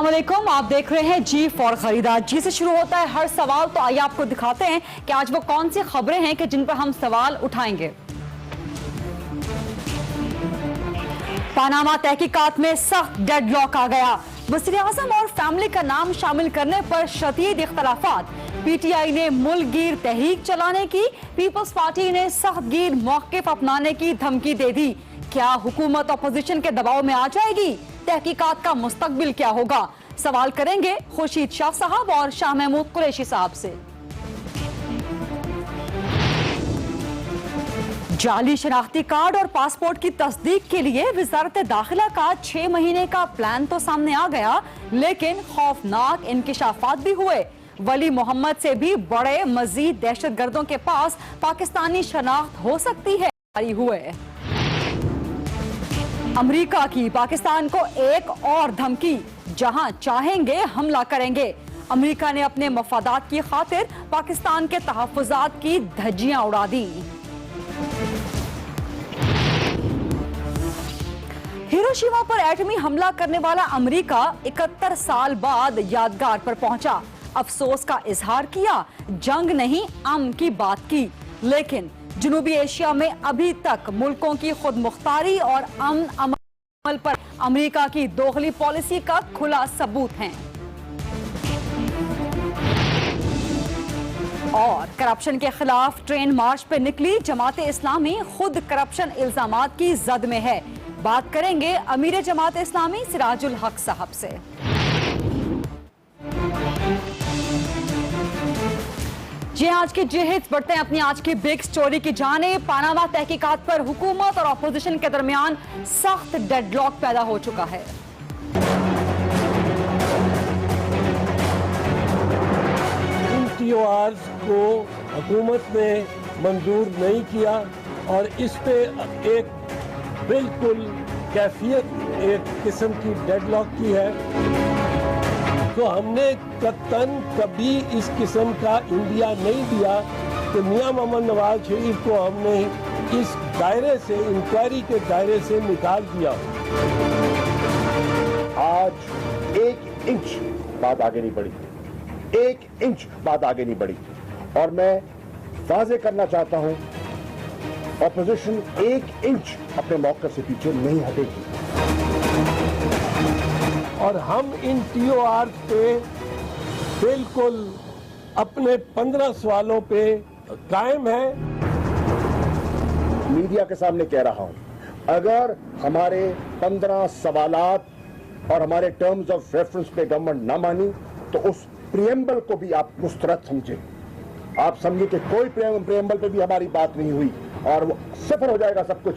अस्सलाम वालेकुम, आप देख रहे हैं जी फॉर खरीदार। जी से शुरू होता है हर सवाल। तो आइए आपको दिखाते हैं कि आज वो कौन सी खबरें हैं कि जिन पर हम सवाल उठाएंगे। पनामा तहकीकात में सख्त डेडलॉक आ गया। वज़ीर-ए-आज़म और फैमिली का नाम शामिल करने पर शदीद इख्तलाफात। पीटीआई ने मुल्कगीर तहरीक चलाने की, पीपल्स पार्टी ने सख्तगीर मौक़िफ़ अपनाने की धमकी दे दी। क्या हुकूमत अपोजिशन के दबाव में आ जाएगी? तहकीकात का मुस्तकबिल क्या होगा? सवाल करेंगे खुर्शीद शाह साहब और शाह महमूद कुरैशी साहब से। जाली शनाख्ती कार्ड और पासपोर्ट की तस्दीक के लिए वजारत दाखिला का 6 महीने का प्लान तो सामने आ गया, लेकिन खौफनाक इंकिशाफात भी हुए। वली मोहम्मद से भी बड़े मजीद दहशतगर्दों के पास पाकिस्तानी शनाख्त हो सकती है हुए। अमेरिका की पाकिस्तान को एक और धमकी, जहां चाहेंगे हमला करेंगे। अमेरिका ने अपने मफादात की खातिर पाकिस्तान के तहफ्फुजात की धज्जियां उड़ा दी। हिरोशिमा पर एटमी हमला करने वाला अमेरिका 71 साल बाद यादगार पर पहुंचा। अफसोस का इजहार किया, जंग नहीं अमन की बात की। लेकिन जनूबी एशिया में अभी तक मुल्कों की खुद मुख्तारी और अमल पर अमेरिका की दोगली पॉलिसी का खुला सबूत है। और करप्शन के खिलाफ ट्रेन मार्च पे निकली जमात इस्लामी खुद करप्शन इल्जामात की जद में है। बात करेंगे अमीर जमात इस्लामी सिराजुल हक साहब से। जी आज की जिहिद बढ़ते हैं अपनी आज की बिग स्टोरी की जानिब। पनामा तहकीकात पर हुकूमत और अपोजिशन के दरमियान सख्त डेडलॉक पैदा हो चुका है। TORs को हुकूमत ने मंजूर नहीं किया और इस पे एक बिल्कुल कैफियत एक किस्म की डेडलॉक की है। तो हमने कतन कभी इस किस्म का इंडिया नहीं दिया कि मियां मोहम्मद नवाज शरीफ को हमने इस दायरे से, इंक्वायरी के दायरे से निकाल दिया। आज 1 इंच बात आगे नहीं बढ़ी, 1 इंच बात आगे नहीं बढ़ी। और मैं वाज़े करना चाहता हूं, ऑपोजिशन 1 इंच अपने मौके से पीछे नहीं हटेगी। और हम इन TORs पे बिल्कुल अपने 15 सवालों पे कायम है। मीडिया के सामने कह रहा हूं, अगर हमारे 15 सवालात और हमारे टर्म्स ऑफ रेफरेंस पे गवर्नमेंट ना मानी तो उस प्रियम्बल को भी आप मुस्तरद समझे। आप समझे कि कोई प्रियम्बल पे भी हमारी बात नहीं हुई और वो सिफर हो जाएगा सब कुछ।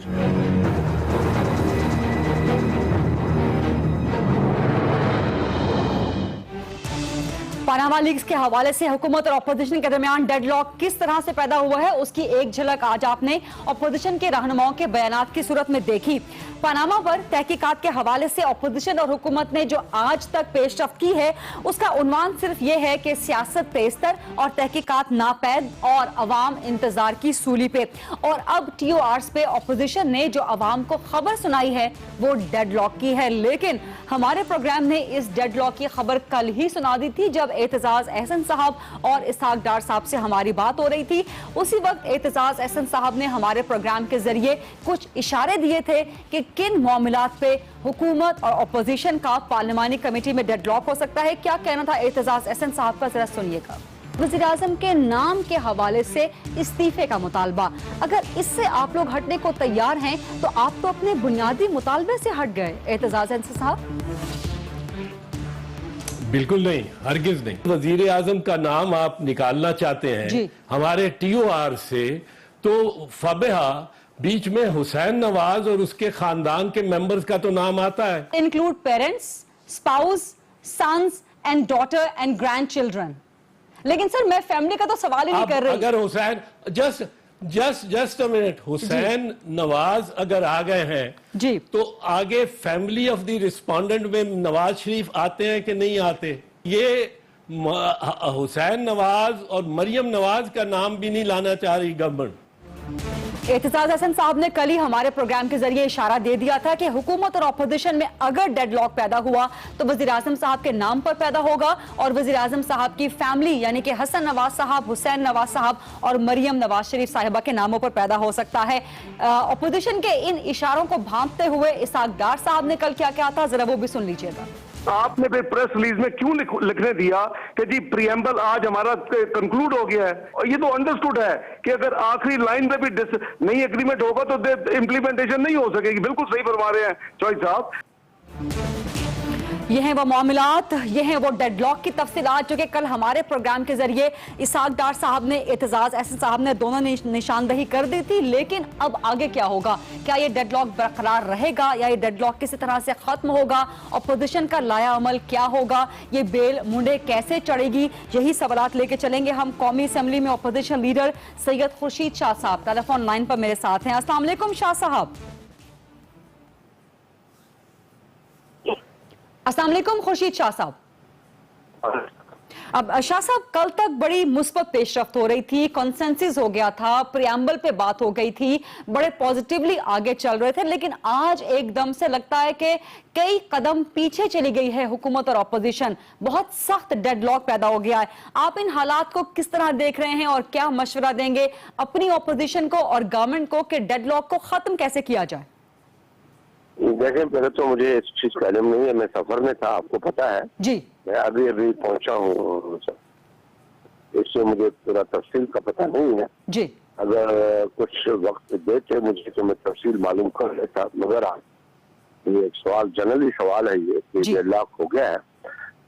पनामा लीक्स के हवाले से हुकूमत और अपोजिशन के दरमियान डेडलॉक किस तरह से पैदा हुआ है, उसकी एक झलक आज आपने अपोजिशन के रहनुमाओं के बयानात की सूरत में देखी। पनामा पर तहकीकात के हवाले से अपोजिशन और हुकूमत ने जो आज तक पेशरफ्त की है, उसका उन्वान सिर्फ ये है कि सियासत तेजतर और तहकीकात नापैद और अवाम इंतजार की सूली पे। और अब TORs पे अपोजिशन ने जो अवाम को खबर सुनाई है वो डेडलॉक की है। लेकिन हमारे प्रोग्राम ने इस डेडलॉक की खबर कल ही सुना दी थी जब एतजाज अहसन साहब और इसहाक डार साहब से हमारी बात हो रही थी। उसी वक्त एतजाज अहसन साहब ने हमारे प्रोग्राम के जरिए कुछ इशारे दिए थे कि किन मामलात पे हुकूमत और अपोजिशन का पार्लिमानी कमेटी में डेडलॉक हो सकता है। क्या कहना था एतजाज अहसन साहब का, जरा सुनिएगा। वज़ीर-ए-आज़म के नाम के हवाले से इस्तीफे का मुतालबा, अगर इससे आप लोग हटने को तैयार हैं तो आप तो अपने बुनियादी मुतालबे से हट गए। एतजाज अहसन साहब। बिल्कुल नहीं, हरगिज नहीं। वजीर आजम का नाम आप निकालना चाहते हैं हमारे TOR से, तो फबेहा बीच में हुसैन नवाज और उसके खानदान के मेंबर्स का तो नाम आता है। Include parents, spouse, sons and daughter and grand children. लेकिन सर मैं फैमिली का तो सवाल ही नहीं कर रही। अगर Hussain just a minute, Hussain Nawaz अगर आ गए हैं जी तो आगे फैमिली ऑफ द रिस्पोंडेंट में नवाज शरीफ आते हैं कि नहीं आते? ये हुसैन नवाज और मरियम नवाज का नाम भी नहीं लाना चाह रही गवर्नमेंट। एतजाज हसन साहब ने कल ही हमारे प्रोग्राम के जरिए इशारा दे दिया था कि हुकूमत और ऑपोजिशन में अगर डेडलॉक पैदा हुआ तो वजीर आजम साहब के नाम पर पैदा होगा और वजीर आजम साहब की फैमिली यानी कि हसन नवाज साहब, हुसैन नवाज साहब और मरियम नवाज शरीफ साहिबा के नामों पर पैदा हो सकता है। ऑपोजिशन के इन इशारों को भांपते हुए इसाक डार साहब ने कल क्या कहा था, जरा वो भी सुन लीजिएगा। आपने फिर प्रेस रिलीज में क्यों लिखने दिया कि जी प्रीएम्बल आज हमारा कंक्लूड हो गया है, और ये तो अंडरस्टूड है कि अगर आखिरी लाइन पे भी नई एग्रीमेंट होगा तो इंप्लीमेंटेशन नहीं हो सकेगी। बिल्कुल सही फरमा रहे हैं चौधरी साहब। ये हैं वो मामलात, ये हैं वो डेडलॉक की तफसीलात जो कि कल हमारे प्रोग्राम के जरिए इसाक डार साहब ने, एतजाज अहसन साहब ने दोनों ने निशानदही कर दी थी। लेकिन अब आगे क्या होगा? क्या ये डेडलॉक बरकरार रहेगा या ये डेडलॉक किसी तरह से खत्म होगा? अपोजिशन का लाया अमल क्या होगा? ये बेल मुंडे कैसे चढ़ेगी? यही सवालात लेके चलेंगे हम। कौमी असेंबली में अपोजिशन लीडर सैयद खुर्शीद शाह साहब टेलीफोन लाइन पर मेरे साथ हैं। अस्सलाम वालेकुम शाह साहब। अस्सलाम वालेकुम खुर्शीद शाह साहब। अब शाह साहब, कल तक बड़ी मुस्बत पेशरफ्त हो रही थी, कॉन्सेंसस हो गया था, प्रियम्बल पे बात हो गई थी, बड़े पॉजिटिवली आगे चल रहे थे, लेकिन आज एकदम से लगता है कि कई कदम पीछे चली गई है हुकूमत और ऑपोजिशन। बहुत सख्त डेडलॉक पैदा हो गया है। आप इन हालात को किस तरह देख रहे हैं और क्या मशवरा देंगे अपनी ऑपोजिशन को और गवर्नमेंट को कि डेडलॉक को खत्म कैसे किया जाए? देखें, पहले तो मुझे इस चीज का इल्म नहीं है, मैं सफर में था, आपको पता है जी। मैं अभी अभी पहुंचा हूँ, इससे मुझे पूरा तफसील का पता नहीं है जी। अगर कुछ वक्त देते मुझे तो मैं तफसील मालूम कर लेता। मगर ये एक सवाल, जनरली सवाल है ये कि डेडलॉक हो गया है,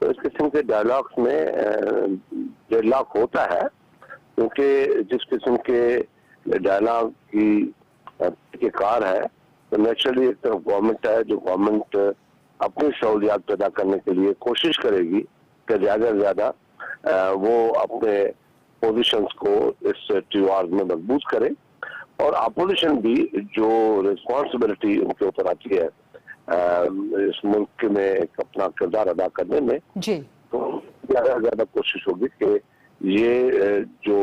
तो इस किस्म के डायलॉग्स में डेडलॉक होता है क्योंकि जिस किस्म के डायलॉग की कार है तो नेचुरली एक तरफ गवर्नमेंट है, जो गवर्नमेंट अपनी सहूलियात पैदा करने के लिए कोशिश करेगी कि ज्यादा से ज्यादा वो अपने पोजीशंस को इस त्योहार में मजबूत करे, और अपोजिशन भी जो रिस्पॉन्सिबिलिटी उनके ऊपर आती है इस मुल्क में एक अपना किरदार अदा करने में, जी, तो ज्यादा से ज्यादा कोशिश होगी कि ये जो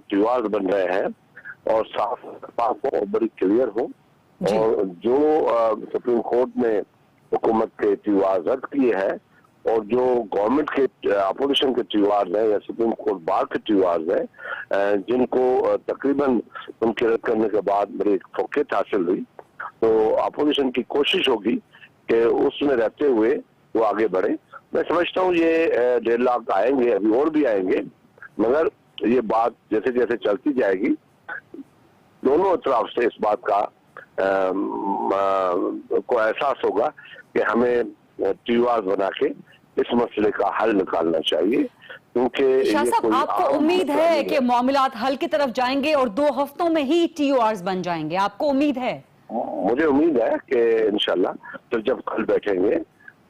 त्योहार बन रहे हैं और साफ साफ हो, बड़ी क्लियर हो, और जो सुप्रीम कोर्ट ने हुकूमत के त्योहार रद्द किए हैं और जो गवर्नमेंट के अपोजिशन के त्योहार हैं या सुप्रीम कोर्ट बार के त्योहार हैं जिनको तकरीबन उनके रद्द करने के बाद बड़ी फौकियत हासिल हुई, तो अपोजिशन की कोशिश होगी कि उसमें रहते हुए वो आगे बढ़े। मैं समझता हूँ ये डेडलॉक आएंगे, अभी और भी आएंगे, मगर ये बात जैसे जैसे चलती जाएगी दोनों तरफ से इस बात का को एहसास होगा कि हमें त्योहार बना के इस मसले का हल निकालना चाहिए, क्योंकि शाह साहब आपको उम्मीद है कि मामलात हल की तरफ जाएंगे और 2 हफ्तों में ही TORs बन जाएंगे? आपको उम्मीद है? मुझे उम्मीद है कि इंशाल्लाह तो जब कल बैठेंगे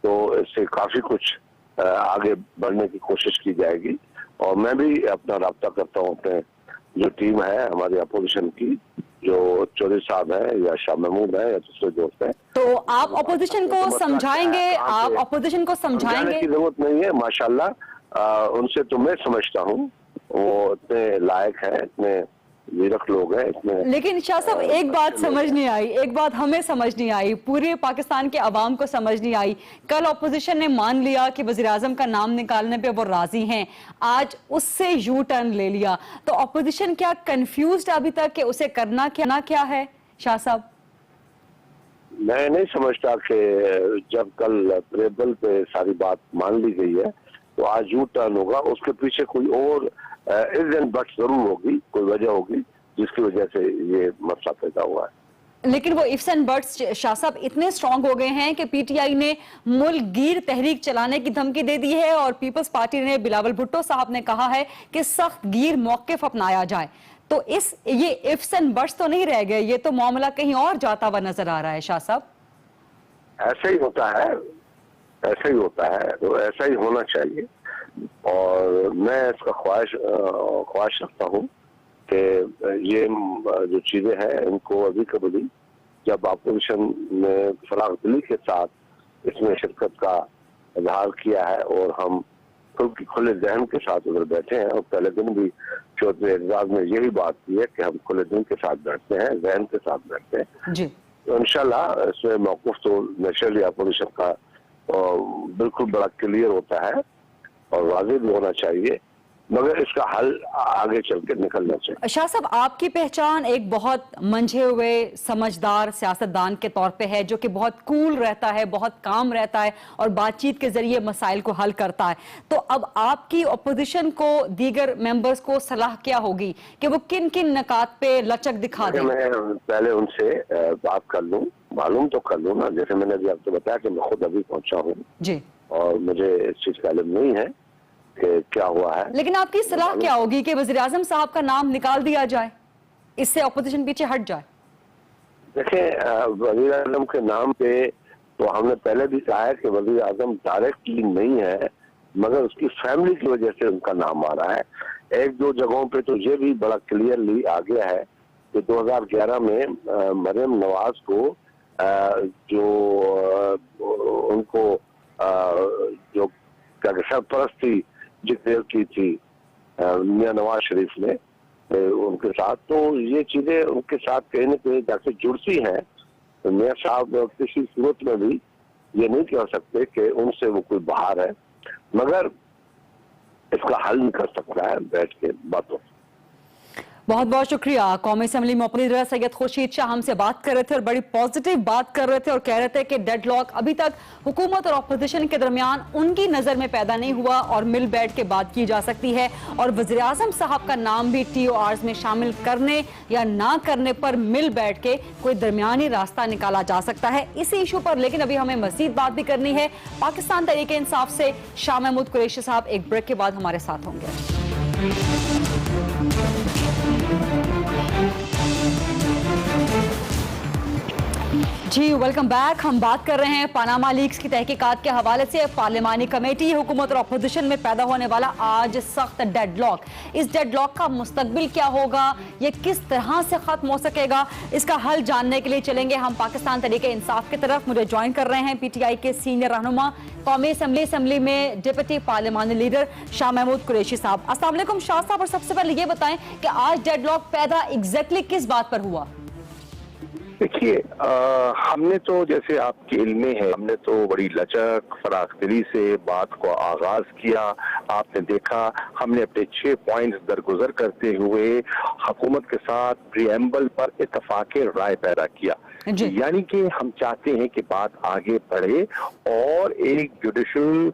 तो इससे काफी कुछ आगे बढ़ने की कोशिश की जाएगी, और मैं भी अपना राब्ता करता हूँ अपने जो टीम है हमारी अपोजिशन की, जो चौधरी साहब है या शाह महमूद है या दूसरे दोस्त हैं। तो आप अपोजिशन को समझाएंगे? आप अपोजिशन को समझाएंगे? की जरूरत नहीं है, माशाल्लाह उनसे तो मैं समझता हूँ वो इतने लायक हैं, इतने वीरक लोग हैं, इतने। लेकिन शाह साहब एक बात समझ नहीं आई, एक बात हमें समझ नहीं आई, पूरे पाकिस्तान के अवाम को समझ नहीं आई। कल ऑपोजिशन ने मान लिया कि वजीर आजम का नाम निकालने पे वो राजी हैं, आज उससे यू टर्न ले लिया, तो ऑपोजिशन क्या कंफ्यूज्ड अभी तक कि उसे करना क्या है? शाह साहब मैं नहीं समझता कि जब कल प्रेबल पे सारी बात मान ली गई है तो आज यू टर्न होगा, उसके पीछे कोई और इज एंड बट जरूर होगी, कोई वजह होगी जिसकी वजह से ये मसला पैदा हुआ है। लेकिन वो इफ्स एंड बट्स शाह साहब इतने स्ट्रांग हो गए हैं कि PTI ने मुल्क गिर तहरीक चलाने की धमकी दे दी है और पीपल्स पार्टी ने बिलावल भुट्टो साहब ने कहा है कि सख्त गिर मौकिफ अपनाया जाए। तो ये इफ्स एंड बट्स तो नहीं रह गए, ये तो मामला कहीं और जाता हुआ नजर आ रहा है। शाह साहब ऐसा ही होता है, ऐसा ही होता है, तो ऐसा ही होना चाहिए, और मैं इसका ख्वाहिश रखता हूँ कि ये जो चीजें हैं इनको अभी कभी जब अपोजिशन ने फराग दिली के साथ इसमें शिरकत का इजहार किया है और हम खुले जहन के साथ उधर बैठे हैं और पहले दिन भी चौधरी एजाज ने यही बात की है कि हम खुले दिल के साथ बैठते हैं, जहन के साथ बैठते हैं। जी तो इंशाल्लाह इसमें मौक़िफ़ तो नेचुरली अपोजिशन का बिल्कुल बड़ा क्लियर होता है और वाज़ेह भी होना चाहिए, मगर इसका हल आगे चल के निकलना चाहिए। शाह साहब, आपकी पहचान एक बहुत मंझे हुए समझदार सियासतदान के तौर पे है, जो कि बहुत कूल रहता है, बहुत काम रहता है और बातचीत के जरिए मसाइल को हल करता है। तो अब आपकी अपोजिशन को, दीगर मेंबर्स को सलाह क्या होगी कि वो किन किन नकात पे लचक दिखा दें? मैं पहले उनसे बात कर लूं, मालूम तो कर लूं ना। जैसे मैंने अभी आपको बताया कि मैं खुद अभी पहुंचा हूँ जी, और मुझे इस चीज का इल्म नहीं है कि क्या हुआ है। लेकिन आपकी सलाह क्या होगी कि वज़ीर आज़म साहब का नाम निकाल दिया जाए, इससे अपोजिशन पीछे हट जाए? देखें, वज़ीर आज़म के नाम पे तो हमने पहले भी कहा है कि वज़ीर आज़म डायरेक्टली नहीं है, मगर उसकी फैमिली की वजह से उनका नाम आ रहा है। एक दो जगहों पे तो ये भी बड़ा क्लियरली आ गया है कि 2011 में मरियम नवाज को जो उनको जो क्या सरपरस्ती जिक्र की थी मियां नवाज शरीफ ने उनके साथ, तो ये चीजें उनके साथ कहीं न कहीं जाके जुड़ती हैं। तो मियां साहब किसी सूरत में भी ये नहीं कह सकते कि उनसे वो कोई बाहर है, मगर इसका हल नहीं कर सकता है बैठ के बातों। बहुत बहुत शुक्रिया। कौमी असेंबली में अपनी तरह सैयद खुर्शीद शाह हमसे बात कर रहे थे और बड़ी पॉजिटिव बात कर रहे थे और कह रहे थे कि डेडलॉक अभी तक हुकूमत और अपोजिशन के दरमियान उनकी नजर में पैदा नहीं हुआ और मिल बैठ के बात की जा सकती है, और वज़ीर आज़म साहब का नाम भी TORs में शामिल करने या ना करने पर मिल बैठ के कोई दरमियानी रास्ता निकाला जा सकता है इसी इशू पर। लेकिन अभी हमें मजीद बात भी करनी है पाकिस्तान तहरीक इंसाफ से। शाह महमूद कुरैशी साहब एक ब्रेक के बाद हमारे साथ होंगे। जी वेलकम बैक। हम बात कर रहे हैं पनामा लीक्स की तहकीकात के हवाले से। पार्लिमानी कमेटी, हुकूमत और अपोजिशन में पैदा होने वाला आज सख्त डेडलॉक। इस डेडलॉक का मुस्तकबिल क्या होगा, ये किस तरह से खत्म हो सकेगा, इसका हल जानने के लिए चलेंगे हम पाकिस्तान तहरीक इंसाफ की तरफ। मुझे ज्वाइन कर रहे हैं PTI के सीनियर रहनुमा, कौमी असेंबली में डिप्टी पार्लिमानी लीडर शाह महमूद कुरैशी साहब। अस्सलाम वालेकुम शाह साहब, और सबसे पहले ये बताएं कि आज डेडलॉक पैदा एग्जैक्टली किस बात पर हुआ? देखिए, हमने तो जैसे आपके इल्म में है, हमने तो बड़ी लचक फराखदिली से बात को आगाज किया। आपने देखा हमने अपने 6 पॉइंट्स दरगुजर करते हुए हुकूमत के साथ प्रीएम्बल पर इत्तफाक राय पैदा किया। यानी कि हम चाहते हैं कि बात आगे बढ़े और एक जुडिशल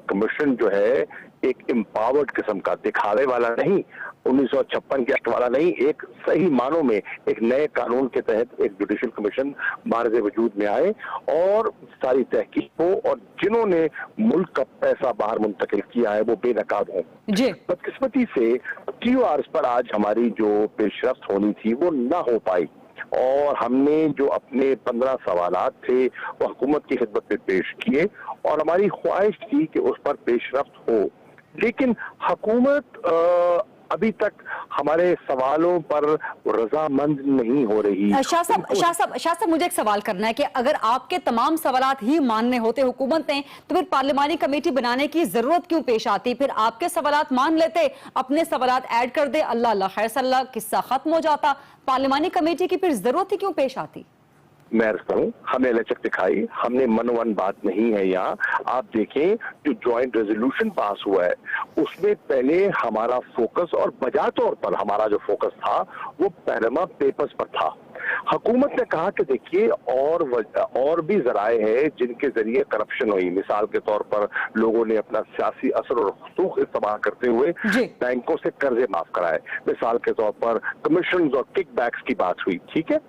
कमीशन जो है एक एम्पावर्ड किस्म का, दिखावे वाला नहीं, 1956 के एक्ट वाला नहीं, एक सही मानों में एक नए कानून के तहत एक जुडिशल कमीशन मार्ज़े वजूद में आए और सारी तहकीक हो और जिन्होंने मुल्क का पैसा बाहर मुंतकिल किया है वो बेनकाब हों। बदकिस्मती से TORs पर आज हमारी जो पेशरफ्त होनी थी वो ना हो पाई और हमने जो अपने 15 सवालात थे वो हुकूमत की खिदमत में पेश किए और हमारी ख्वाहिश थी कि उस पर पेशरफ्त हो, लेकिन हुकूमत अभी तक हमारे सवालों पर रजामंद नहीं हो रही। शाह साहब, मुझे एक सवाल करना है कि अगर आपके तमाम सवालात ही मानने होते हुकूमत ने, तो फिर पार्लिमानी कमेटी बनाने की जरूरत क्यों पेश आती? फिर आपके सवालात मान लेते, अपने सवालात ऐड कर दे, अल्लाह अल्लाह खैर सल्लाह, किस्सा खत्म हो जाता। पार्लिमानी कमेटी की फिर जरूरत ही क्यों पेश आती? मैं अर्ज करूं, हमने लचक दिखाई, हमने मनवन बात नहीं है यहाँ। आप देखें जो ज्वाइंट रेजोल्यूशन पास हुआ है उसमें पहले हमारा फोकस, और बजा तौर पर हमारा जो फोकस था वो पैनामा पेपर्स पर था। हुकूमत ने कहा कि देखिए और भी जराए हैं जिनके जरिए करप्शन हुई। मिसाल के तौर पर लोगों ने अपना सियासी असर और हुकूक इस्तेमाल करते हुए बैंकों से कर्जे माफ कराए। मिसाल के तौर पर कमीशन और किकबैक्स की बात हुई, ठीक है,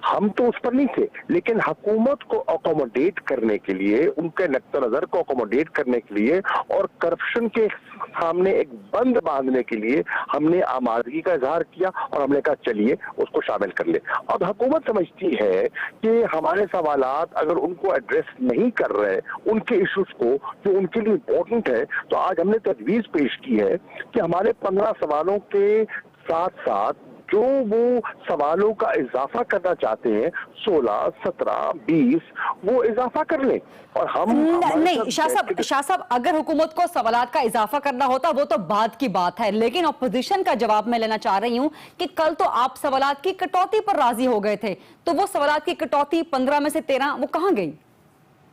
हम तो उस पर नहीं थे, लेकिन हुकूमत को अकोमोडेट करने के लिए, उनके नुक्ता नजर को अकोमोडेट करने के लिए और करप्शन के सामने एक बंद बांधने के लिए हमने आमादगी का इजहार किया और हमने कहा चलिए उसको शामिल कर ले। अब हुकूमत समझती है कि हमारे सवालात अगर उनको एड्रेस नहीं कर रहे, उनके इश्यूज को जो उनके लिए इम्पोर्टेंट है, तो आज हमने तजवीज पेश की है कि हमारे 15 सवालों के साथ साथ जो वो सवालों का इजाफा करना चाहते हैं 16, 17, 20 वो इजाफा कर लें और हम नहीं शाह साहब अगर हुकूमत को सवालात का इजाफा करना होता वो तो बाद की बात है, लेकिन ऑपोजिशन का जवाब मैं लेना चाह रही हूं कि कल तो आप सवालात की कटौती पर राजी हो गए थे, तो वो सवालात की कटौती 15 में से 13 वो कहां गई?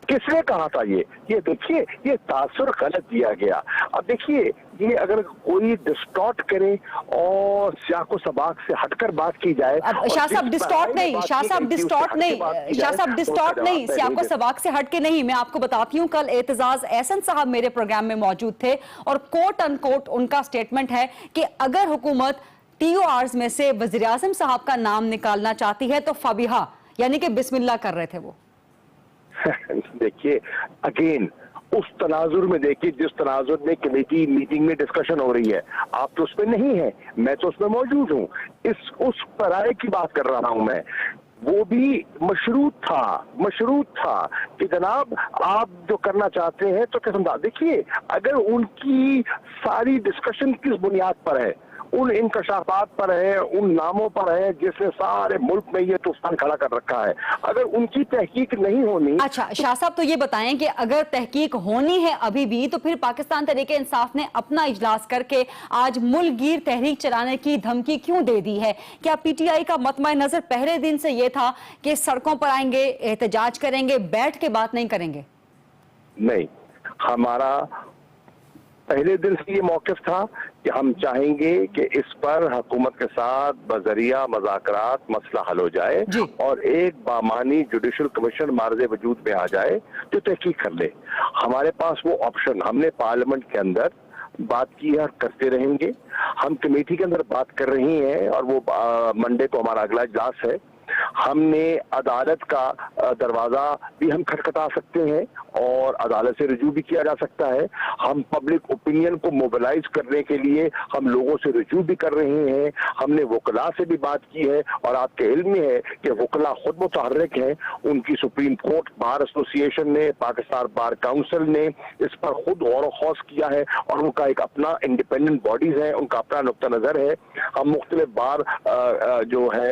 किसने कहा था ये देखिए, ये तासुर गलत दिया गया। अब देखिए, ये अगर कोई डिस्टॉर्ट करे और सियाह को सबाक से हटकर बात की जाए, शाह साहब डिस्टॉर्ट नहीं, शाह साहब डिस्टॉर्ट नहीं, शाह साहब डिस्टॉर्ट नहीं, सियाह को सबाक से हटके नहीं। मैं आपको बताती हूँ, कल एतजाज एहसन साहब मेरे प्रोग्राम में मौजूद थे और कोट अनकोट उनका स्टेटमेंट है कि अगर हुकूमत TORs में से वजीर आज़म साहब का नाम निकालना चाहती है तो फबीहा यानी कि बिस्मिल्लाह कर रहे थे वो। देखिए अगेन उस तनाजुर में देखिए जिस तनाजुर में कमेटी मीटिंग में डिस्कशन हो रही है, आप तो उसमें नहीं है, मैं तो उसमें मौजूद हूँ। उस पराये की बात कर रहा हूँ मैं, वो भी मशरूत था कि जनाब आप जो करना चाहते हैं तो किस्म। देखिए अगर उनकी सारी डिस्कशन किस बुनियाद पर है, उन इंकशाफात पर है, उन नामों पर है जिसने सारे मुल्क में ये तूफान खड़ा कर रखा है, अगर उनकी तहकीक नहीं होनी। अच्छा शाह साहब तो ये बताएं कि अगर तहकीक होनी है अभी भी, तो फिर पाकिस्तान तहरीक इंसाफ ने अपना इजलास करके आज मुल्कगीर तहरीक चलाने की धमकी क्यों दे दी है? क्या PTI का मतमय नजर पहले दिन से ये था कि सड़कों पर आएंगे, एहतजाज करेंगे, बैठ के बात नहीं करेंगे? नहीं, हमारा पहले दिन से ये मौक़िफ़ था कि हम चाहेंगे कि इस पर हुकूमत के साथ बजरिया मुज़ाकरात मसला हल हो जाए और एक बामानी जुडिशल कमीशन मार्ज़े वजूद में आ जाए जो तहकीक कर ले। हमारे पास वो ऑप्शन, हमने पार्लियामेंट के अंदर बात की है और करते रहेंगे, हम कमेटी के अंदर बात कर रही हैं और वो मंडे को हमारा अगला इजलास है। हमने अदालत का दरवाजा भी हम खटखटा सकते हैं और अदालत से रजू भी किया जा सकता है। हम पब्लिक ओपिनियन को मोबिलाइज करने के लिए हम लोगों से रजू भी कर रहे हैं। हमने वकला से भी बात की है और आपके इल्म में है कि वकला खुद मुतहर्रिक हैं। उनकी सुप्रीम कोर्ट बार एसोसिएशन ने, पाकिस्तान बार काउंसिल ने इस पर खुद गौर खौस किया है और उनका एक अपना इंडिपेंडेंट बॉडीज है, उनका अपना नुक्ता नजर है। हम मुख्तलिफ बार जो है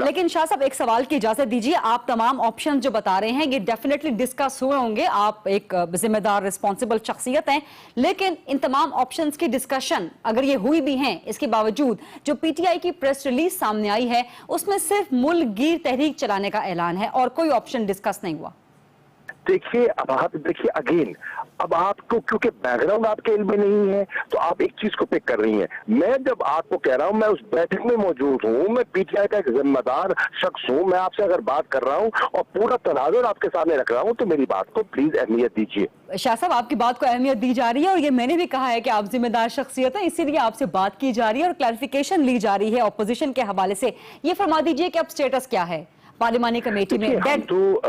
लेकिन शाह साहब एक सवाल की इजाजत दीजिए। आप तमाम ऑप्शन जो बता रहे हैं ये डेफिनेटली डिस्कस हुए होंगे, आप एक जिम्मेदार रिस्पॉन्सिबल शख्सियत हैं, लेकिन इन तमाम ऑप्शंस की डिस्कशन अगर ये हुई भी हैं, इसके बावजूद जो PTI की प्रेस रिलीज सामने आई है उसमें सिर्फ मुल्कगीर तहरीक चलाने का ऐलान है और कोई ऑप्शन डिस्कस नहीं हुआ। देखिए अब आप देखिए अगेन, अब आपको क्योंकि बैकग्राउंड आपके इल्म में नहीं है तो आप एक चीज को पिक कर रही हैं। मैं जब आपको कह रहा हूं मैं उस बैठक में मौजूद हूं, मैं PTI का एक जिम्मेदार शख्स हूं, मैं आपसे अगर बात कर रहा हूं और पूरा तनाजुर आपके सामने रख रहा हूं तो मेरी बात को प्लीज अहमियत दीजिए। शाह साहब आपकी बात को अहमियत दी जा रही है और ये मैंने भी कहा है कि आप जिम्मेदार शख्सियत हैं, इसीलिए आपसे बात की जा रही है और क्लैरिफिकेशन ली जा रही है ऑपोजिशन के हवाले से। ये फरमा दीजिए कि अब स्टेटस क्या है पार्लिमानी कमेटी में? हम तो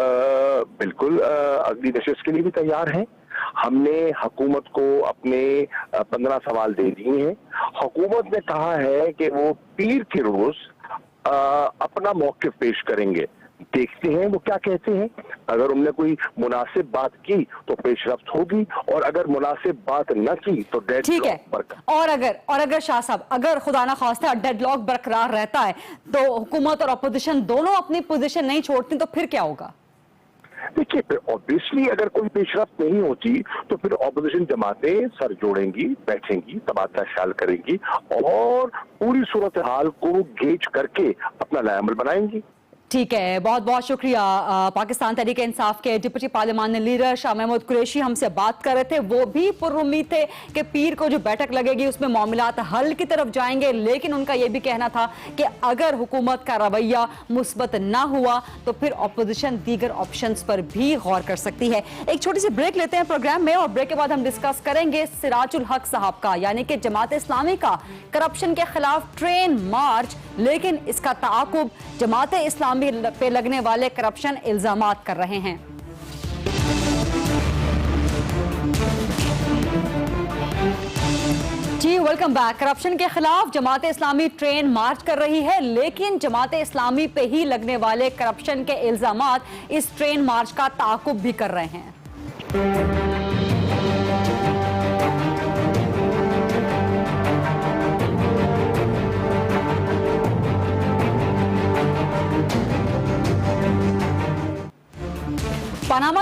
बिल्कुल अगली नशिस्त के लिए भी तैयार हैं। हमने हुकूमत को अपने 15 सवाल दे दिए हैं। हुकूमत ने कहा है कि वो पीर के रोज अपना मौक़िफ़ पेश करेंगे, देखते हैं वो क्या कहते हैं। अगर उन्होंने कोई मुनासिब बात की तो पेशरफ्त होगी और अगर मुनासिब बात न की तो ठीक है। और अगर शाह साहब अगर खुदा ना खास्ता डेडलॉक बरकरार रहता है तो हुकूमत और अपोजिशन दोनों अपनी पोजीशन नहीं छोड़ती तो फिर क्या होगा? देखिए फिर ऑब्वियसली अगर कोई पेशरफ्त नहीं होती तो फिर ऑपोजिशन जमातें सर जोड़ेंगी, बैठेंगी, तबादला ख्याल करेंगी और पूरी सूरत हाल को गेज करके अपना नया अमल बनाएंगी। ठीक है, बहुत बहुत शुक्रिया। पाकिस्तान तहरीक इंसाफ के डिप्टी पार्लियामानी लीडर शाह महमूद कुरैशी हमसे बात कर रहे थे। वो भी पुरुम्मीद थे कि पीर को जो बैठक लगेगी उसमें मामलात हल की तरफ जाएंगे, लेकिन उनका यह भी कहना था कि अगर हुकूमत का रवैया मुस्बत ना हुआ तो फिर अपोजिशन दीगर ऑप्शंस पर भी गौर कर सकती है। एक छोटी सी ब्रेक लेते हैं प्रोग्राम में और ब्रेक के बाद हम डिस्कस करेंगे सिराजुल हक साहब का यानी कि जमात इस्लामी का करप्शन के खिलाफ ट्रेन मार्च, लेकिन इसका ताक़ुब जमात इस्लामी पे लगने वाले करप्शन इल्जामात कर रहे हैं। जी वेलकम बैक। करप्शन के खिलाफ जमात इस्लामी ट्रेन मार्च कर रही है, लेकिन जमात इस्लामी पे ही लगने वाले करप्शन के इल्जामात इस ट्रेन मार्च का ताक़ुब भी कर रहे हैं।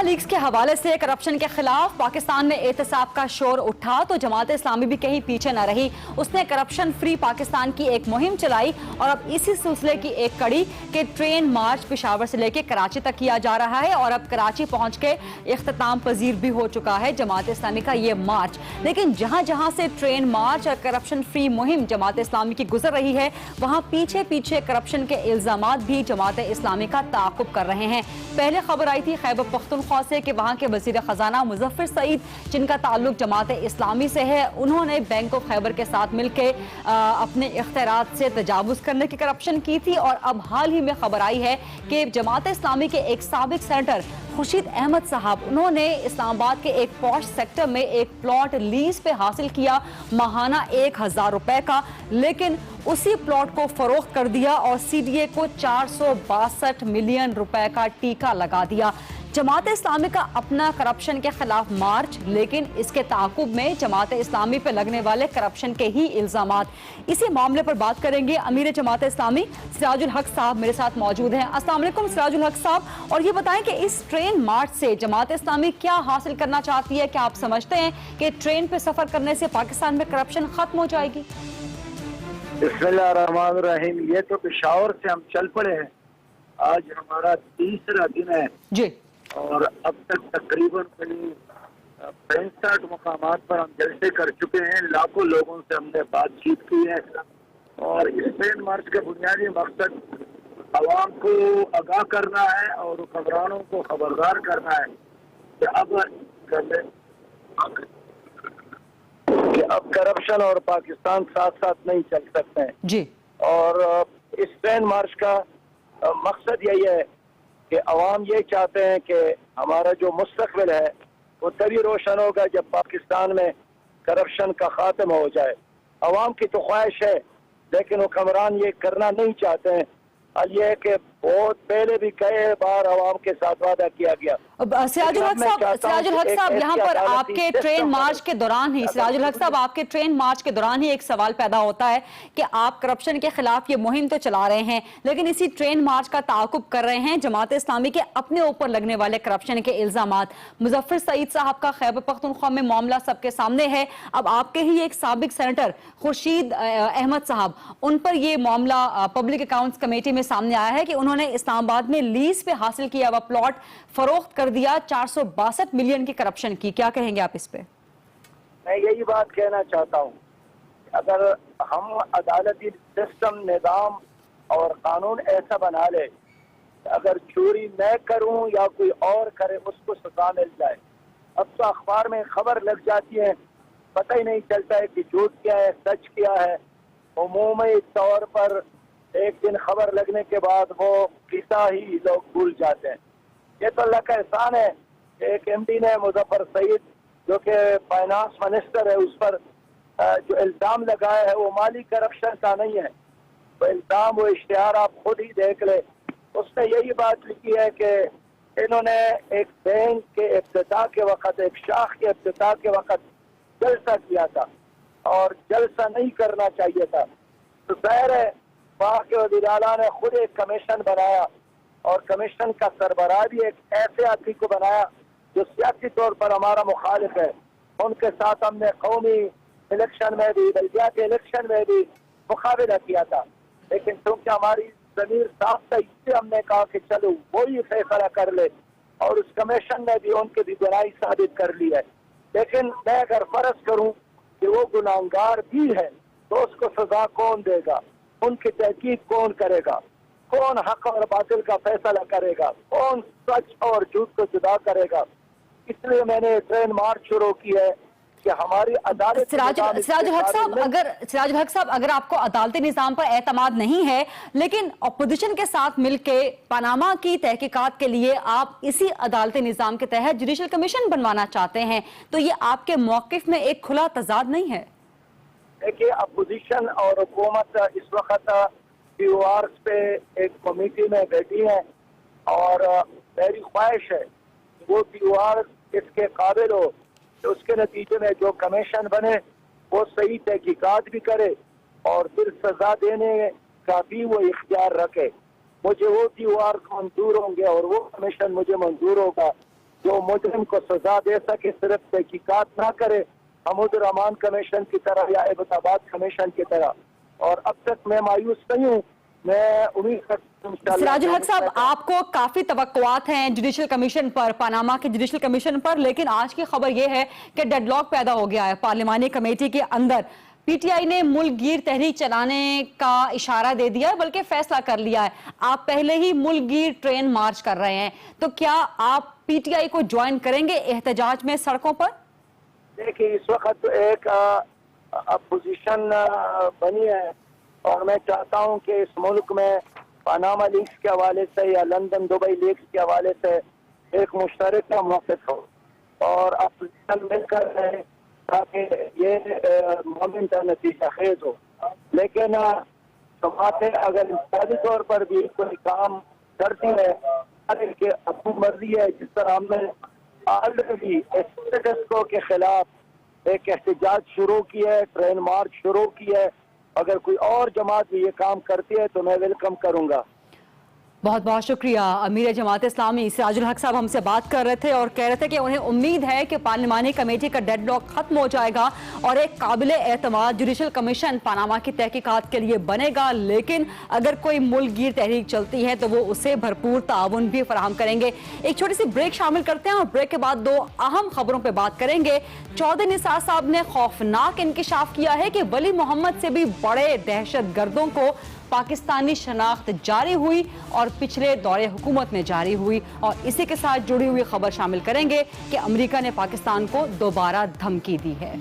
लीक्स के हवाले से करप्शन के खिलाफ पाकिस्तान में एहतसाब का शोर उठा तो जमात इस्लामी भी कहीं पीछे न रही। उसने करप्शन फ्री पाकिस्तान की एक मुहिम चलाई और अब इसी सिलसिले की एक कड़ी के ट्रेन मार्च पेशावर से लेकर कराची तक किया जा रहा है और अब कराची पहुंच के इख्तिताम पजीर भी हो चुका है जमात इस्लामी का ये मार्च। लेकिन जहां जहां से ट्रेन मार्च और करप्शन फ्री मुहिम जमात इस्लामी की गुजर रही है वहां पीछे पीछे करप्शन के इल्जामात भी जमात इस्लामी का ताक़ुब कर रहे हैं। पहले खबर आई थी खैबर पख्तूनख्वा से कि वहां के वजीर खजाना मुजफ्फर सईद जिनका ताल्लुक जमात इस्लामी से है, उन्होंने बैंक ऑफ खैबर के साथ मिलकर अपने इख्तियारात से तजावुज़ करने की करप्शन की थी। और अब हाल ही में खबर आई है कि जमात इस्लामी के एक साबिक सेनेटर खुर्शीद अहमद साहब, उन्होंने इस्लामाबाद के एक पॉश सेक्टर में एक प्लॉट लीज पे हासिल किया माहाना 1000 रुपए का, लेकिन उसी प्लॉट को फरोख्त कर दिया और सीडीए को 462 मिलियन रुपए का टीका लगा दिया। जमात इस्लामी का अपना करप्शन के खिलाफ मार्च, लेकिन इसके ताक़ुब में जमात इस्लामी पे लगने वाले करप्शन के ही इल्जामात। इसी मामले पर बात करेंगे अमीर जमात इस्लामी सिराजुल हक साहब मेरे साथ मौजूद हैं। अस्सलाम वालेकुम सिराजुल हक साहब, और ये बताएं कि इस ट्रेन मार्च से जमात इस्लामी क्या हासिल करना चाहती है? क्या आप समझते हैं कि ट्रेन पे सफर करने से पाकिस्तान में करप्शन खत्म हो जाएगी? बिस्मिल्लाहिर्रहमानिर्रहीम। ये तो पेशावर से हम चल पड़े हैं, आज हमारा तीसरा दिन है जी, और अब तक तकरीबन 65 मुकामात पर हम जलसे कर चुके हैं। लाखों लोगों से हमने बातचीत की है और इस ट्रेन मार्च का बुनियादी मकसद आवाम को आगाह करना है और हुक्मरानों को खबरदार करना है कि अब करप्शन और पाकिस्तान साथ साथ नहीं चल सकते हैं जी। और इस ट्रेन मार्च का मकसद यही है कि अवाम ये चाहते हैं कि हमारा जो मुस्तकबिल है वो तभी रोशन होगा जब पाकिस्तान में करप्शन का खात्मा हो जाए। अवाम की तो ख्वाहिश है लेकिन हुक्मरान ये करना नहीं चाहते हैं। और ये है कि बहुत पहले भी कई बार अवाम के साथ वादा किया गया। सिराजुल हक साहब यहाँ पर आपके ट्रेन मार्च के दौरान ही सिराजुल हक साहब आपके ट्रेन मार्च के दौरान ही एक सवाल पैदा होता है कि आप करप्शन के खिलाफ ये मुहिम तो चला रहे हैं लेकिन इसी ट्रेन मार्च का ताक़ुब कर रहे हैं जमात इस्लामी के अपने ऊपर लगने वाले करप्शन के इल्जामात। मुजफ्फर सईद साहब का खैबर पख्तूनख्वा में मामला सबके सामने है। अब आपके ही एक साबिक सेनेटर खुर्शीद अहमद साहब, उन पर यह मामला पब्लिक अकाउंट्स कमेटी में सामने आया है कि उन्होंने इस्लामाबाद में लीज पे हासिल किया हुआ प्लॉट फरोख्त कर दिया 462 मिलियन की करप्शन की। क्या कहेंगे आप इस पे? मैं यही बात कहना चाहता हूँ, अगर हम अदालती सिस्टम, निज़ाम और कानून ऐसा बना ले अगर चोरी मैं करूं या कोई और करे उसको सजा मिल जाए। अब तो अखबार में खबर लग जाती है, पता ही नहीं चलता है कि झूठ क्या है सच क्या है। उमूमी तौर पर एक दिन खबर लगने के बाद वो किस्सा ही लोग भूल जाते हैं। ये तो अल्लाह का एहसान है। एक एमडी ने मुजफ्फर सईद जो कि फाइनेंस मिनिस्टर है उस पर जो इल्ज़ाम लगाया है वो माली करप्शन का नहीं है। वो इल्ज़ाम, वो इश्तिहार आप खुद ही देख ले। उसने यही बात लिखी है कि इन्होंने एक बैंक के इफ्तिताह के वक़्त, एक शाख के इफ्तिताह के वक़्त जलसा किया था और जलसा नहीं करना चाहिए था। तो ज़ाहिर है वहाँ के वज़ीर आला ने खुद एक कमीशन बनाया और कमीशन का सरबराह भी एक ऐसे आदमी को बनाया जो सियासी तौर पर हमारा मुखालिफ है। उनके साथ हमने कौमी इलेक्शन में भी, बल्दियाती इलेक्शन में भी मुकाबला किया था, लेकिन क्योंकि हमारी ज़मीर साफ था इससे हमने कहा कि चलो वही फैसला कर ले और उस कमीशन ने भी उनकी भी गुनाही साबित कर ली है। लेकिन मैं अगर फर्ज करूँ कि वो गुनाहगार भी है तो उसको सजा कौन देगा? उनकी तहकीक कौन करेगा? कौन हक और बातिल का फैसला करेगा? कौन सच और झूठ को जुदा करेगा? इसलिए मैंने ट्रेन मार्च शुरू की है कि हमारी अदालत। सिराजुल हक साहब अगर आपको अदालती निज़ाम पर एतमाद नहीं है लेकिन अपोजिशन के साथ मिलके पनामा की तहकीकात के लिए आप इसी अदालती निज़ाम के तहत जुडिशल कमीशन बनवाना चाहते हैं, तो ये आपके मौक़िफ़ में एक खुला तजाद नहीं है? देखिए, अपोजिशन और हुकूमत इस वक्त PORs पे एक कमेटी में बैठी है और मेरी ख्वाहिश है वो POR इसके काबिल हो तो उसके नतीजे में जो कमीशन बने वो सही तहकीकात भी करे और फिर सजा देने का भी वो इख्तियार रखे। मुझे वो PORs मंजूर होंगे और वो कमीशन मुझे मंजूर होगा जो मुजरिम को सजा दे सके, सिर्फ तहकीकात ना करे हमूदुर रहमान कमीशन की तरह या एबटाबाद कमीशन की तरह। और अब तक मैं मायूस नहीं हूँ, मैं उम्मीद करता हूँ सिराजुल हक साहब, आपको काफी तवक्कुआत हैं जुडिशल कमीशन पर, पनामा के जुडिशल कमीशन पर, लेकिन आज की खबर यह है कि डेडलॉक पैदा हो गया है पार्लिमानी कमेटी के अंदर। पीटीआई ने मुल्कगीर तहरीक चलाने का इशारा दे दिया, बल्कि फैसला कर लिया है। आप पहले ही मुल्कगीर ट्रेन मार्च कर रहे हैं, तो क्या आप पीटीआई को ज्वाइन करेंगे एहतजाज में सड़कों पर? देखिए, इस वक्त एक अपोजिशन बनी है और मैं चाहता हूं कि इस मुल्क में पनामा लीक्स के हवाले से या लंदन दुबई लीक्स के हवाले से एक मुश्तरका मौक़िफ़ हो और अपोजिशन मिलकर रहे ताकि ये मोमेंट नतीजा खेज हो। लेकिन जमातें अगर इंफरादी तौर पर भी कोई काम करती है कि अपनी मर्जी है, जिस तरह हमने ऑलरेडी स्टेटस को के खिलाफ एक एहतजाज शुरू किया है, ट्रेन मार्च शुरू किया है, अगर कोई और जमात भी ये काम करती है तो मैं वेलकम करूंगा। बहुत बहुत शुक्रिया। अमीर जमात इस्लामी सिराजुल हक साहब हमसे बात कर रहे थे और कह रहे थे कि उन्हें उम्मीद है कि पार्लिमानी कमेटी का डेडलॉक खत्म हो जाएगा और एक काबिल एतमाद जुडिशल कमीशन पनामा की तहकीकात के लिए बनेगा, लेकिन अगर कोई मुल्कगीर तहरीक चलती है तो वो उसे भरपूर ताउन भी फराहम करेंगे। एक छोटी सी ब्रेक शामिल करते हैं और ब्रेक के बाद दो अहम खबरों पर बात करेंगे। चौधरी निसार साहब ने खौफनाक इंकिशाफ किया है कि वली मोहम्मद से भी बड़े दहशत गर्दों को पाकिस्तानी शनाख्त जारी हुई और पिछले दौरे हुकूमत में जारी हुई, और इसी के साथ जुड़ी हुई खबर शामिल करेंगे कि अमेरिका ने पाकिस्तान को दोबारा धमकी दी है।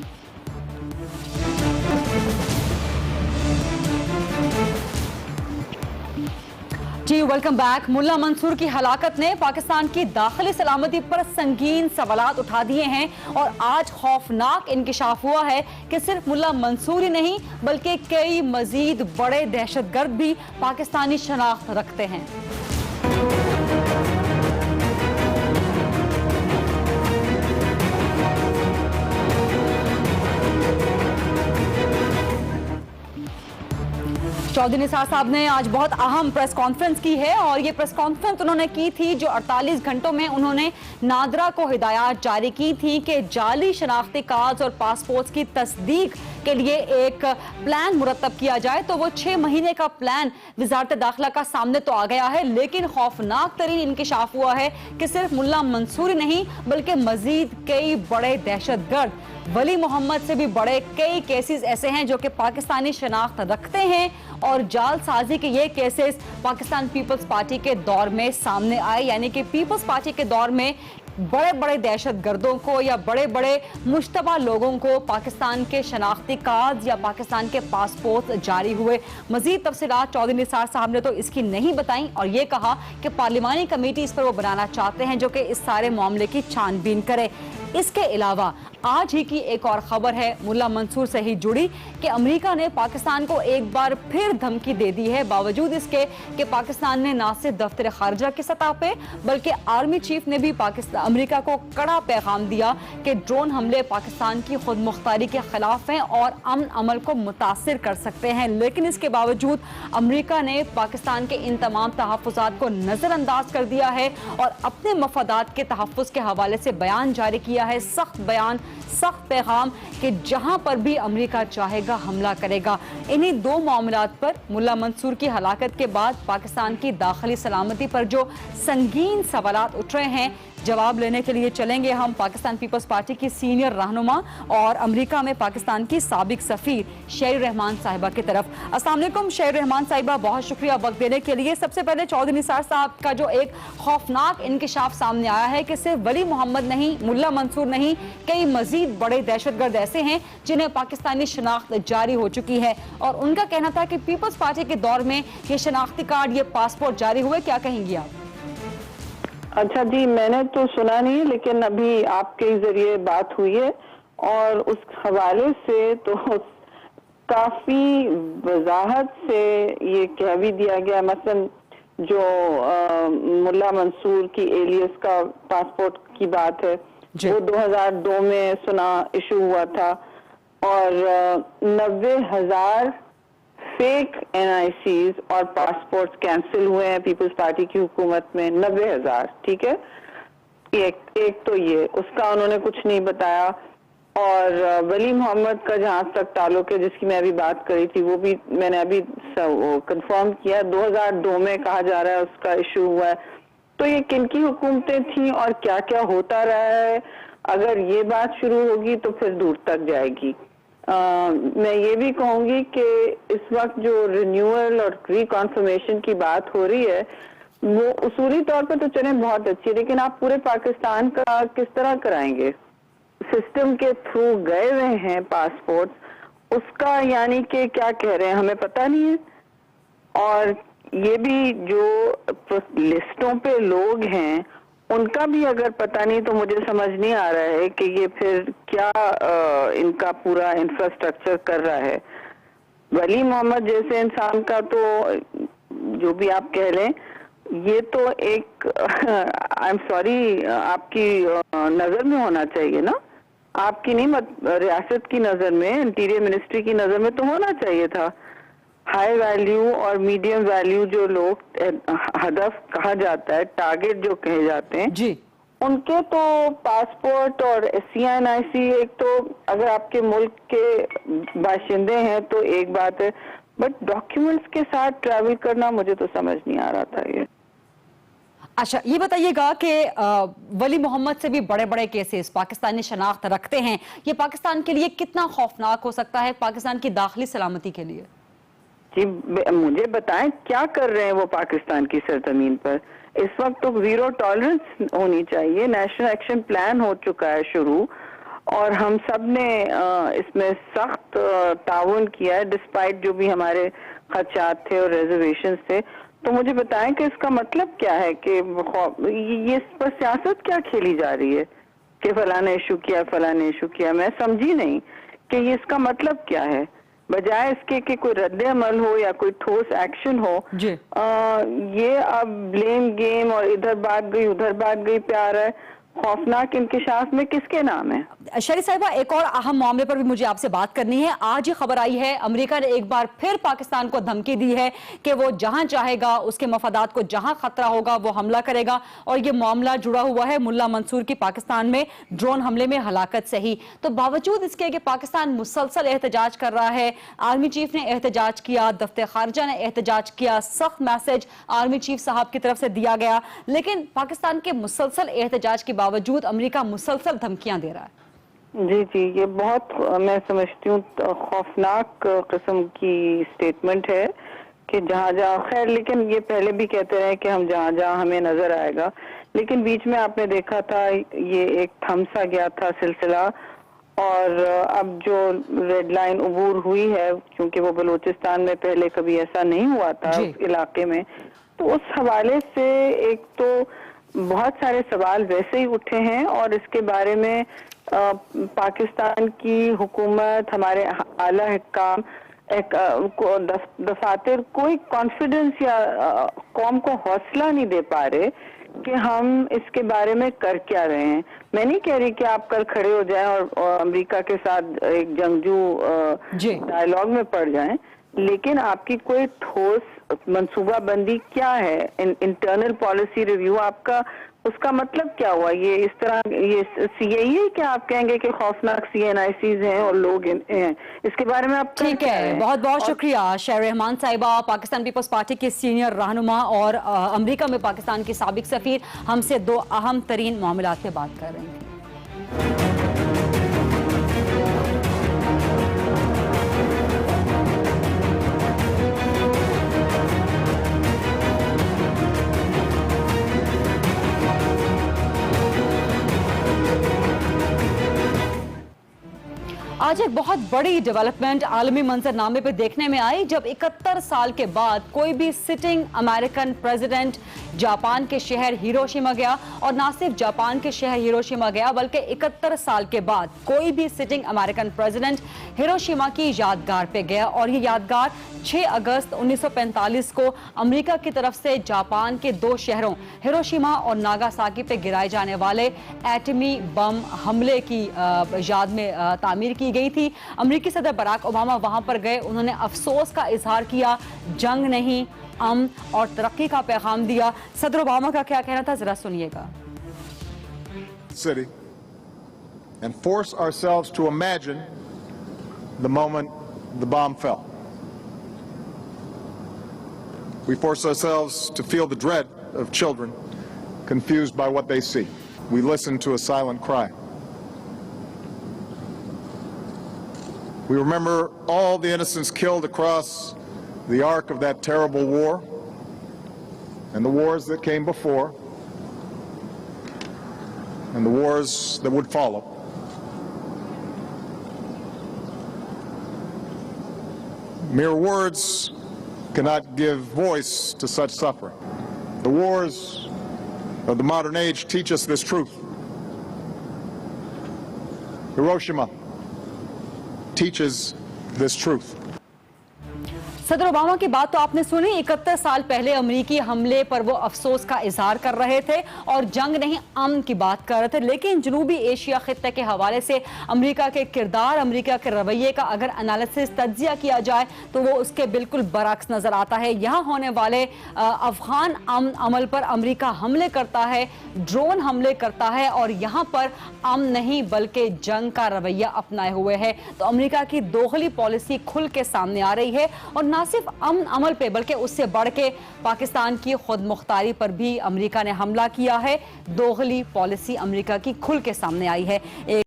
जी वेलकम बैक। मुल्ला मंसूर की हलाकत ने पाकिस्तान की दाखिली सलामती पर संगीन सवालात उठा दिए हैं और आज खौफनाक इंकिशाफ हुआ है कि सिर्फ मुल्ला मंसूर ही नहीं बल्कि कई मजीद बड़े दहशतगर्द भी पाकिस्तानी शनाख्त रखते हैं। चौधरी निसार साहब ने आज बहुत अहम प्रेस कॉन्फ्रेंस की है और ये प्रेस कॉन्फ्रेंस उन्होंने की थी जो 48 घंटों में उन्होंने नादरा को हिदायत जारी की थी कि जाली शनाख्ती कार्ड और पासपोर्ट की तस्दीक के लिए एक प्लान मुरतब किया जाए। तो वो 6 महीने का प्लान वजारत दाखिला का सामने तो आ गया है, लेकिन खौफनाक तरीन इंकिशाफ हुआ है कि सिर्फ मुल्ला मंसूर नहीं बल्कि मजीद कई बड़े दहशतगर्द, वली मोहम्मद से भी बड़े कई केसेस ऐसे हैं जो कि पाकिस्तानी शनाख्त रखते हैं और जालसाजी के ये केसेस पाकिस्तान पीपल्स पार्टी के दौर में सामने आए, यानी कि पीपल्स पार्टी के दौर में बड़े बड़े दहशतगर्दों को या बड़े बड़े मुश्तबा लोगों को पाकिस्तान के शनाख्ती कार्ड या पाकिस्तान के पासपोर्ट जारी हुए। मजीद तफसीलात चौधरी निसार साहब ने तो इसकी नहीं बताई और ये कहा कि पार्लिमानी कमेटी इस पर वो बनाना चाहते हैं जो कि इस सारे मामले की छानबीन करे। इसके अलावा आज ही की एक और खबर है मुल्ला मंसूर से ही जुड़ी कि अमेरिका ने पाकिस्तान को एक बार फिर धमकी दे दी है, बावजूद इसके कि पाकिस्तान ने ना सिर्फ दफ्तर खारजा की सतह पे बल्कि आर्मी चीफ ने भी अमेरिका को कड़ा पैगाम दिया कि ड्रोन हमले पाकिस्तान की खुद मुख्तारी के खिलाफ हैं और अमन अमल को मुतासिर कर सकते हैं। लेकिन इसके बावजूद अमेरिका ने पाकिस्तान के इन तमाम तहफ़्फ़ुज़ात को नज़रअंदाज कर दिया है और अपने मफादात के तहफ़्फ़ुज़ के हवाले से बयान जारी किया है, सख्त बयान, सख्त पैगाम कि जहां पर भी अमेरिका चाहेगा हमला करेगा। इन्हीं दो मामलात पर मुल्ला मंसूर की हलाकत के बाद पाकिस्तान की दाखिली सलामती पर जो संगीन सवालात उठ रहे हैं, जवाब लेने के लिए चलेंगे हम पाकिस्तान पीपल्स पार्टी की सीनियर रहनुमा और अमेरिका में पाकिस्तान की साबिक सफीर शेर रहमान साहिबा की तरफ। अस्सलाम वालेकुम शेर रहमान साहिबा, बहुत शुक्रिया वक्त देने के लिए। सबसे पहले चौधरी निसार साहब का जो एक खौफनाक इंकिशाफ सामने आया है कि सिर्फ वली मोहम्मद नहीं, मुल्ला मंसूर नहीं, कई मजीद बड़े दहशतगर्द ऐसे हैं जिन्हें पाकिस्तानी शनाख्त जारी हो चुकी है और उनका कहना था कि पीपल्स पार्टी के दौर में ये शनाख्ती कार्ड, ये पासपोर्ट जारी हुए। क्या कहेंगी आप? अच्छा जी, मैंने तो सुना नहीं, लेकिन अभी आपके जरिए बात हुई है और उस हवाले से तो काफी वजाहत से ये कह भी दिया गया, मसलन जो मुल्ला मंसूर की एलियस का पासपोर्ट की बात है वो 2002 में सुना इशू हुआ था और 90,000 फेक NICs और पासपोर्ट्स कैंसिल हुए हैं पीपल्स पार्टी की हुकूमत में, 90,000, ठीक है। एक तो ये उसका उन्होंने कुछ नहीं बताया, और वली मोहम्मद का जहां तक ताल्लुक है, जिसकी मैं अभी बात करी थी, वो भी मैंने अभी कंफर्म किया, 2002 में कहा जा रहा है उसका इशू हुआ है। तो ये किनकी हुकूमतें थी और क्या क्या होता रहा है, अगर ये बात शुरू होगी तो फिर दूर तक जाएगी। मैं ये भी कहूंगी कि इस वक्त जो रिन्यूअल और रिकॉन्फर्मेशन की बात हो रही है, वो उसूली तौर पर तो चले बहुत अच्छी है, लेकिन आप पूरे पाकिस्तान का किस तरह कराएंगे? सिस्टम के थ्रू गए हुए हैं पासपोर्ट, उसका यानी कि क्या कह रहे हैं हमें पता नहीं है। और ये भी जो लिस्टों पे लोग हैं उनका भी अगर पता नहीं, तो मुझे समझ नहीं आ रहा है कि ये फिर क्या इनका पूरा इंफ्रास्ट्रक्चर कर रहा है। वली मोहम्मद जैसे इंसान का तो जो भी आप कह लें, ये तो एक आई एम सॉरी आपकी नजर में होना चाहिए ना, आपकी नहीं, रियासत की नजर में, इंटीरियर मिनिस्ट्री की नजर में तो होना चाहिए था। हाई वैल्यू और मीडियम वैल्यू जो लोग हदफ कहा जाता है, टारगेट जो कहे जाते हैं जी, उनके तो पासपोर्ट और CNIC, एक तो अगर आपके मुल्क के बाशिंदे हैं तो एक बात है, बट डॉक्यूमेंट्स के साथ ट्रैवल करना मुझे तो समझ नहीं आ रहा था ये। अच्छा, ये बताइएगा कि वली मोहम्मद से भी बड़े बड़े केसेस पाकिस्तानी शनाख्त रखते हैं, ये पाकिस्तान के लिए कितना खौफनाक हो सकता है, पाकिस्तान की दाखिली सलामती के लिए? जी मुझे बताएं क्या कर रहे हैं वो पाकिस्तान की सरजमीन पर? इस वक्त तो जीरो टॉलरेंस होनी चाहिए। नेशनल एक्शन प्लान हो चुका है शुरू, और हम सब ने इसमें सख्त ताउन किया है, डिस्पाइट जो भी हमारे खदशात थे और रिजर्वेशन थे। तो मुझे बताएं कि इसका मतलब क्या है, कि ये इस पर सियासत क्या खेली जा रही है कि फलाने इशू किया, फलाने इशू किया। मैं समझी नहीं कि ये इसका मतलब क्या है, बजाय इसके कि कोई रद्द अमल हो या कोई ठोस एक्शन हो। ये अब ब्लेम गेम और इधर बात गई उधर बात गई पे आ रहा है। खौफनाक इंकिशाफ में किसके नाम है? शरी साहिबा, एक और अहम मामले पर भी मुझे आपसे बात करनी है। आज ये खबर आई है, अमेरिका ने एक बार फिर पाकिस्तान को धमकी दी है कि वो जहां चाहेगा, उसके मफादात को जहां खतरा होगा वो हमला करेगा, और ये मामला जुड़ा हुआ है मुल्ला मंसूर की पाकिस्तान में ड्रोन हमले में हलाकत से ही। तो बावजूद इसके कि पाकिस्तान मुसलसल एहतजाज कर रहा है, आर्मी चीफ ने एहतजाज किया, दफ्तर खारजा ने एहतजाज किया, सख्त मैसेज आर्मी चीफ साहब की तरफ से दिया गया, लेकिन पाकिस्तान के मुसलसल एहतजाज के बावजूद अमेरिका मुसलसल धमकियां दे रहा है। जी, ये बहुत मैं समझती हूँ खौफनाक किस्म की स्टेटमेंट है कि जहाँ जहाँ, खैर लेकिन ये पहले भी कहते रहे कि हम जहाँ जहाँ हमें नजर आएगा, लेकिन बीच में आपने देखा था ये एक थम सा गया था सिलसिला, और अब जो रेड लाइन अबूर हुई है, क्योंकि वो बलूचिस्तान में पहले कभी ऐसा नहीं हुआ था उस इलाके में, तो उस हवाले से एक तो बहुत सारे सवाल वैसे ही उठे हैं, और इसके बारे में पाकिस्तान की हुकूमत, हमारे आला हुक्काम, दफातर कोई कॉन्फिडेंस या कौम को हौसला नहीं दे पा रहे कि हम इसके बारे में कर क्या रहे हैं। मैं नहीं कह रही कि आप कल खड़े हो जाएं और अमेरिका के साथ एक जंगजू डायलॉग में पड़ जाएं, लेकिन आपकी कोई ठोस मंसूबाबंदी क्या है? इंटरनल पॉलिसी रिव्यू आपका, उसका मतलब क्या हुआ? ये इस तरह ये यही है कि आप कहेंगे कि खौफनाक CNICs हैं और लोग हैं, इसके बारे में आप ठीक है। बहुत बहुत शुक्रिया शेर रहमान साहिबा, पाकिस्तान पीपल्स पार्टी के सीनियर रहनुमा और अमेरिका में पाकिस्तान के साबिक सफीर, हमसे दो अहम तरीन मामलात पे बात कर रहे हैं। आज एक बहुत बड़ी डेवलपमेंट आलमी मंजरनामे पे देखने में आई, जब 71 साल के बाद कोई भी सिटिंग अमेरिकन प्रेसिडेंट जापान के शहर हिरोशिमा गया, और ना सिर्फ जापान के शहर हिरोशिमा गया बल्कि 71 साल के बाद कोई भी सिटिंग अमेरिकन प्रेसिडेंट हिरोशिमा की यादगार पे गया, और ये यादगार 6 अगस्त 1945 को अमेरिका की तरफ से जापान के 2 शहरों हिरोशिमा और नागासाकी पे गिराए जाने वाले एटमी बम हमले की याद में तामीर की गई थी। अमेरिकी सदर बराक ओबामा वहां पर गए, उन्होंने अफसोस का इजहार किया, जंग नहीं अमन और तरक्की का पैगाम दिया। सदर ओबामा का क्या कहना था, जरा सुनिएगा। city and force ourselves to imagine the moment the bomb fell. We force ourselves to feel the dread of children confused by what they see. We listen to a silent cry. We remember all the innocents killed across the arc of that terrible war and the wars that came before and the wars that would follow. Mere words cannot give voice to such suffering. The wars of the modern age teach us this truth. Hiroshima teaches this truth. सदर Obama की बात तो आपने सुनी। 71 साल पहले अमेरिकी हमले पर वो अफसोस का इजहार कर रहे थे और जंग नहीं अमन की बात कर रहे थे। लेकिन जनूबी एशिया खित्ते के हवाले से अमेरिका के किरदार, अमेरिका के रवैये का अगर एनालिसिस तज्जिया किया जाए तो वो उसके बिल्कुल बरक्स नजर आता है। यहाँ होने वाले अफगान अमन अमल पर अमेरिका हमले करता है, ड्रोन हमले करता है और यहाँ पर अमन नहीं बल्कि जंग का रवैया अपनाए हुए है। तो अमेरिका की दोगली पॉलिसी खुल के सामने आ रही है और ना सिर्फ अमन अमल पे बल्कि उससे बढ़ के पाकिस्तान की खुद मुख्तारी पर भी अमेरिका ने हमला किया है। दोगली पॉलिसी अमेरिका की खुल के सामने आई है।